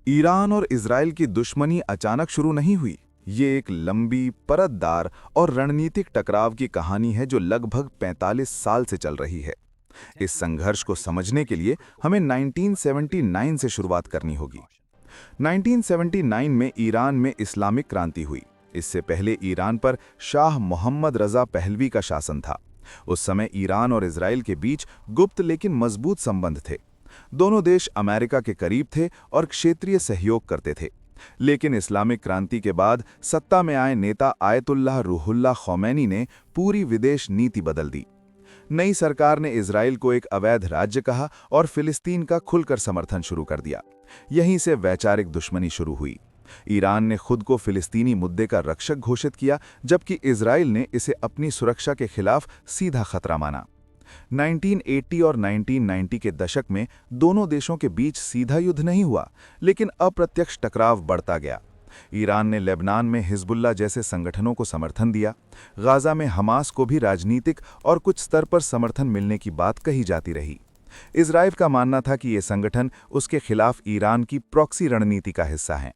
Iran और Israel की दुश्मनी अचानक शुरू नहीं हुई। ये एक लंबी, परतदार और रणनीतिक टकराव की कहानी है जो लगभग 45 साल से चल रही है। इस संघर्ष को समझने के लिए हमें 1979 से शुरुआत करनी होगी। 1979 में ईरान में इस्लामिक क्रांति हुई। इससे पहले ईरान पर शाह मोहम्मद रजा पहलवी का शासन था। उस समय ईरान और इजराइल के बीच गुप्त लेकिन मजबूत संबंध थे। दोनों देश अमेरिका के करीब थे और क्षेत्रीय सहयोग करते थे। लेकिन इस्लामिक क्रांति के बाद सत्ता में आए नेता आयतुल्लाह रूहुल्लाह खौमैनी ने पूरी विदेश नीति बदल दी। नई सरकार ने इजराइल को एक अवैध राज्य कहा और फिलिस्तीन का खुलकर समर्थन शुरू कर दिया। यहीं से वैचारिक दुश्मनी शुरू हुई। ईरान ने खुद को फिलिस्तीनी मुद्दे का रक्षक घोषित किया, जबकि इजराइल ने इसे अपनी सुरक्षा के खिलाफ सीधा खतरा माना। 1980 और 1990 के दशक में दोनों देशों के बीच सीधा युद्ध नहीं हुआ, लेकिन अप्रत्यक्ष टकराव बढ़ता गया। ईरान ने लेबनान में हिजबुल्लाह जैसे संगठनों को समर्थन दिया। गाजा में हमास को भी राजनीतिक और कुछ स्तर पर समर्थन मिलने की बात कही जाती रही। इजराइल का मानना था कि ये संगठन उसके खिलाफ ईरान की प्रॉक्सी रणनीति का हिस्सा हैं।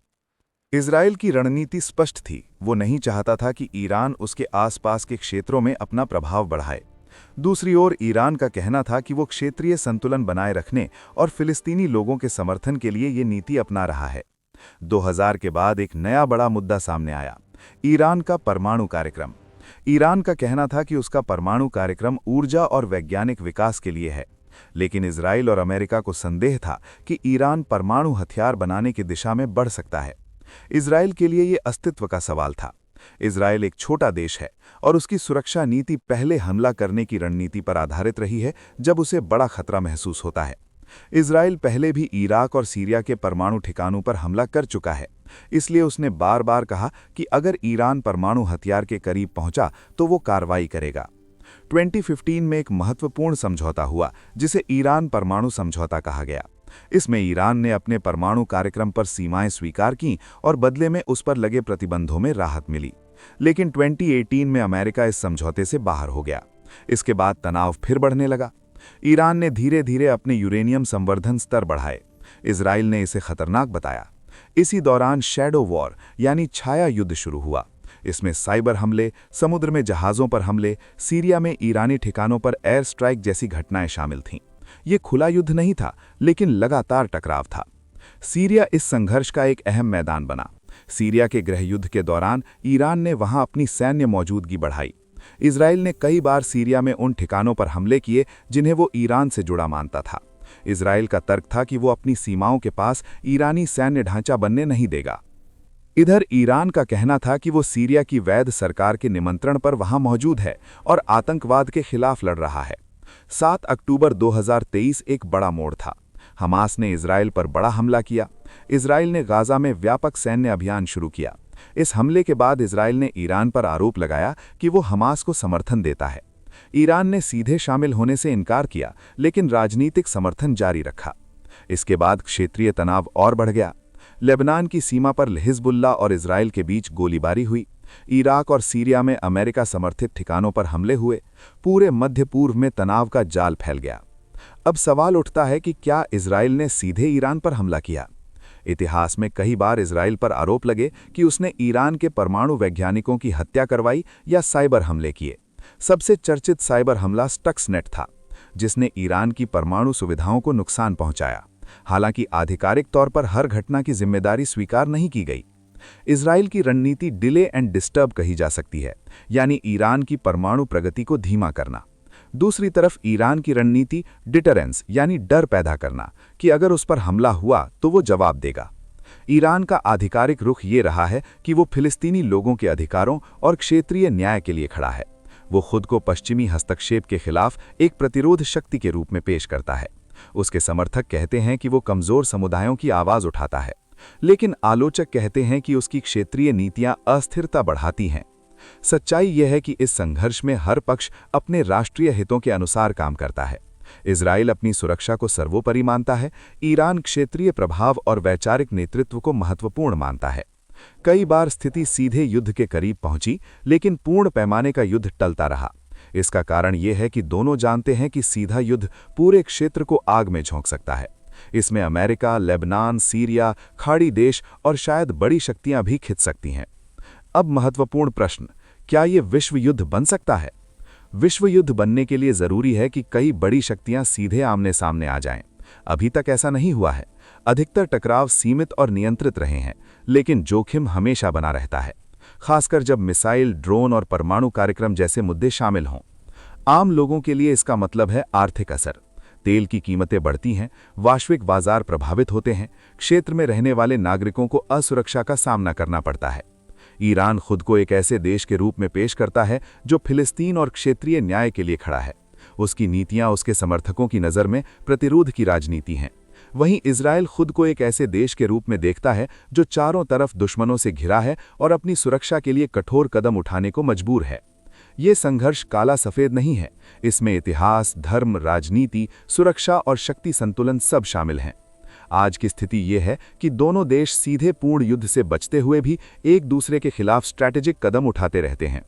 इजराइल की रणनीति स्पष्ट थी। वो नहीं चाहता था कि ईरान उसके आसपास के क्षेत्रों में अपना प्रभाव बढ़ाए। दूसरी ओर ईरान का कहना था कि वो क्षेत्रीय संतुलन बनाए रखने और फिलिस्तीनी लोगों के समर्थन के लिए ये नीति अपना रहा है। 2000 के बाद एक नया बड़ा मुद्दा सामने आया, ईरान का परमाणु कार्यक्रम। ईरान का कहना था कि उसका परमाणु कार्यक्रम ऊर्जा और वैज्ञानिक विकास के लिए है, लेकिन इजराइल और अमेरिका को संदेह था कि ईरान परमाणु हथियार बनाने की दिशा में बढ़ सकता है। इजराइल के लिए ये अस्तित्व का सवाल था। इजराइल एक छोटा देश है और उसकी सुरक्षा नीति पहले हमला करने की रणनीति पर आधारित रही है जब उसे बड़ा खतरा महसूस होता है। इजराइल पहले भी इराक और सीरिया के परमाणु ठिकानों पर हमला कर चुका है, इसलिए उसने बार बार कहा कि अगर ईरान परमाणु हथियार के करीब पहुंचा तो वो कार्रवाई करेगा। 2015 में एक महत्वपूर्ण समझौता हुआ जिसे ईरान परमाणु समझौता कहा गया। इसमें ईरान ने अपने परमाणु कार्यक्रम पर सीमाएं स्वीकार कीं और बदले में उस पर लगे प्रतिबंधों में राहत मिली। लेकिन 2018 में अमेरिका इस समझौते से बाहर हो गया। इसके बाद तनाव फिर बढ़ने लगा। ईरान ने धीरे धीरे अपने यूरेनियम संवर्धन स्तर बढ़ाए। इजराइल ने इसे खतरनाक बताया। इसी दौरान शैडो वॉर यानी छाया युद्ध शुरू हुआ। इसमें साइबर हमले, समुद्र में जहाज़ों पर हमले, सीरिया में ईरानी ठिकानों पर एयर स्ट्राइक जैसी घटनाएं शामिल थीं। ये खुला युद्ध नहीं था, लेकिन लगातार टकराव था। सीरिया इस संघर्ष का एक अहम मैदान बना। सीरिया के गृहयुद्ध के दौरान ईरान ने वहां अपनी सैन्य मौजूदगी बढ़ाई। इजराइल ने कई बार सीरिया में उन ठिकानों पर हमले किए जिन्हें वो ईरान से जुड़ा मानता था। इजराइल का तर्क था कि वो अपनी सीमाओं के पास ईरानी सैन्य ढांचा बनने नहीं देगा। इधर ईरान का कहना था कि वो सीरिया की वैध सरकार के निमंत्रण पर वहां मौजूद है और आतंकवाद के खिलाफ लड़ रहा है। 7 अक्टूबर 2023 एक बड़ा मोड़ था। हमास ने इजराइल पर बड़ा हमला किया। इजराइल ने गाजा में व्यापक सैन्य अभियान शुरू किया। इस हमले के बाद इजराइल ने ईरान पर आरोप लगाया कि वो हमास को समर्थन देता है। ईरान ने सीधे शामिल होने से इनकार किया, लेकिन राजनीतिक समर्थन जारी रखा। इसके बाद क्षेत्रीय तनाव और बढ़ गया। लेबनान की सीमा पर हिजबुल्लाह और इजराइल के बीच गोलीबारी हुई। इराक और सीरिया में अमेरिका समर्थित ठिकानों पर हमले हुए। पूरे मध्य पूर्व में तनाव का जाल फैल गया। अब सवाल उठता है कि क्या इजराइल ने सीधे ईरान पर हमला किया? इतिहास में कई बार इजराइल पर आरोप लगे कि उसने ईरान के परमाणु वैज्ञानिकों की हत्या करवाई या साइबर हमले किए। सबसे चर्चित साइबर हमला स्टक्सनेट था, जिसने ईरान की परमाणु सुविधाओं को नुकसान पहुंचाया। हालांकि आधिकारिक तौर पर हर घटना की जिम्मेदारी स्वीकार नहीं की गई। इजराइल की रणनीति डिले एंड डिस्टर्ब कही जा सकती है, यानी ईरान की परमाणु प्रगति को धीमा करना। दूसरी तरफ ईरान की रणनीति डिटरेंस यानी डर पैदा करना कि अगर उस पर हमला हुआ तो वो जवाब देगा। ईरान का आधिकारिक रुख ये रहा है कि वो फिलिस्तीनी लोगों के अधिकारों और क्षेत्रीय न्याय के लिए खड़ा है। वो खुद को पश्चिमी हस्तक्षेप के खिलाफ एक प्रतिरोध शक्ति के रूप में पेश करता है। उसके समर्थक कहते हैं कि वो कमजोर समुदायों की आवाज उठाता है, लेकिन आलोचक कहते हैं कि उसकी क्षेत्रीय नीतियां अस्थिरता बढ़ाती हैं। सच्चाई यह है कि इस संघर्ष में हर पक्ष अपने राष्ट्रीय हितों के अनुसार काम करता है। इजराइल अपनी सुरक्षा को सर्वोपरि मानता है, ईरान क्षेत्रीय प्रभाव और वैचारिक नेतृत्व को महत्वपूर्ण मानता है। कई बार स्थिति सीधे युद्ध के करीब पहुंची, लेकिन पूर्ण पैमाने का युद्ध टलता रहा। इसका कारण यह है कि दोनों जानते हैं कि सीधा युद्ध पूरे क्षेत्र को आग में झोंक सकता है। इसमें अमेरिका, लेबनान, सीरिया, खाड़ी देश और शायद बड़ी शक्तियां भी खिंच सकती हैं। अब महत्वपूर्ण प्रश्न, क्या ये विश्व युद्ध बन सकता है? विश्व युद्ध बनने के लिए जरूरी है कि कई बड़ी शक्तियां सीधे आमने सामने आ जाएं। अभी तक ऐसा नहीं हुआ है। अधिकतर टकराव सीमित और नियंत्रित रहे हैं, लेकिन जोखिम हमेशा बना रहता है, खासकर जब मिसाइल, ड्रोन और परमाणु कार्यक्रम जैसे मुद्दे शामिल हों। आम लोगों के लिए इसका मतलब है आर्थिक असर। तेल की कीमतें बढ़ती हैं, वैश्विक बाजार प्रभावित होते हैं, क्षेत्र में रहने वाले नागरिकों को असुरक्षा का सामना करना पड़ता है। ईरान खुद को एक ऐसे देश के रूप में पेश करता है जो फिलिस्तीन और क्षेत्रीय न्याय के लिए खड़ा है। उसकी नीतियां उसके समर्थकों की नज़र में प्रतिरोध की राजनीति हैं। वहीं इजरायल खुद को एक ऐसे देश के रूप में देखता है जो चारों तरफ दुश्मनों से घिरा है और अपनी सुरक्षा के लिए कठोर कदम उठाने को मजबूर है। ये संघर्ष काला सफेद नहीं है, इसमें इतिहास, धर्म, राजनीति, सुरक्षा और शक्ति संतुलन सब शामिल हैं। आज की स्थिति ये है कि दोनों देश सीधे पूर्ण युद्ध से बचते हुए भी एक दूसरे के खिलाफ स्ट्रैटेजिक कदम उठाते रहते हैं।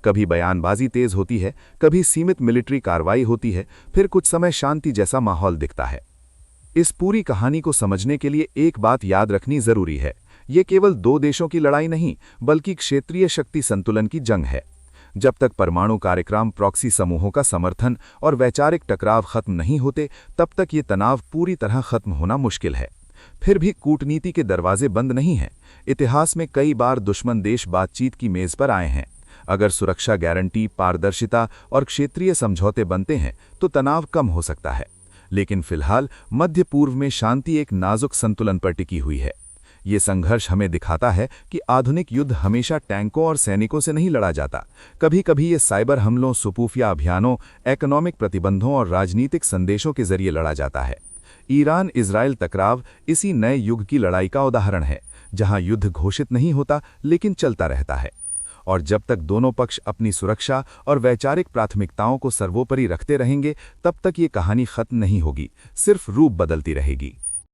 कभी बयानबाजी तेज होती है, कभी सीमित मिलिट्री कार्रवाई होती है, फिर कुछ समय शांति जैसा माहौल दिखता है। इस पूरी कहानी को समझने के लिए एक बात याद रखनी जरूरी है, ये केवल दो देशों की लड़ाई नहीं, बल्कि क्षेत्रीय शक्ति संतुलन की जंग है। जब तक परमाणु कार्यक्रम, प्रॉक्सी समूहों का समर्थन और वैचारिक टकराव खत्म नहीं होते, तब तक ये तनाव पूरी तरह खत्म होना मुश्किल है। फिर भी कूटनीति के दरवाजे बंद नहीं हैं। इतिहास में कई बार दुश्मन देश बातचीत की मेज पर आए हैं। अगर सुरक्षा गारंटी, पारदर्शिता और क्षेत्रीय समझौते बनते हैं तो तनाव कम हो सकता है। लेकिन फिलहाल मध्य पूर्व में शांति एक नाजुक संतुलन पर टिकी हुई है। ये संघर्ष हमें दिखाता है कि आधुनिक युद्ध हमेशा टैंकों और सैनिकों से नहीं लड़ा जाता। कभी कभी ये साइबर हमलों, सुपूफिया अभियानों, इकोनॉमिक प्रतिबंधों और राजनीतिक संदेशों के जरिए लड़ा जाता है। ईरान इजराइल टकराव इसी नए युग की लड़ाई का उदाहरण है, जहां युद्ध घोषित नहीं होता लेकिन चलता रहता है। और जब तक दोनों पक्ष अपनी सुरक्षा और वैचारिक प्राथमिकताओं को सर्वोपरि रखते रहेंगे, तब तक ये कहानी खत्म नहीं होगी, सिर्फ रूप बदलती रहेगी।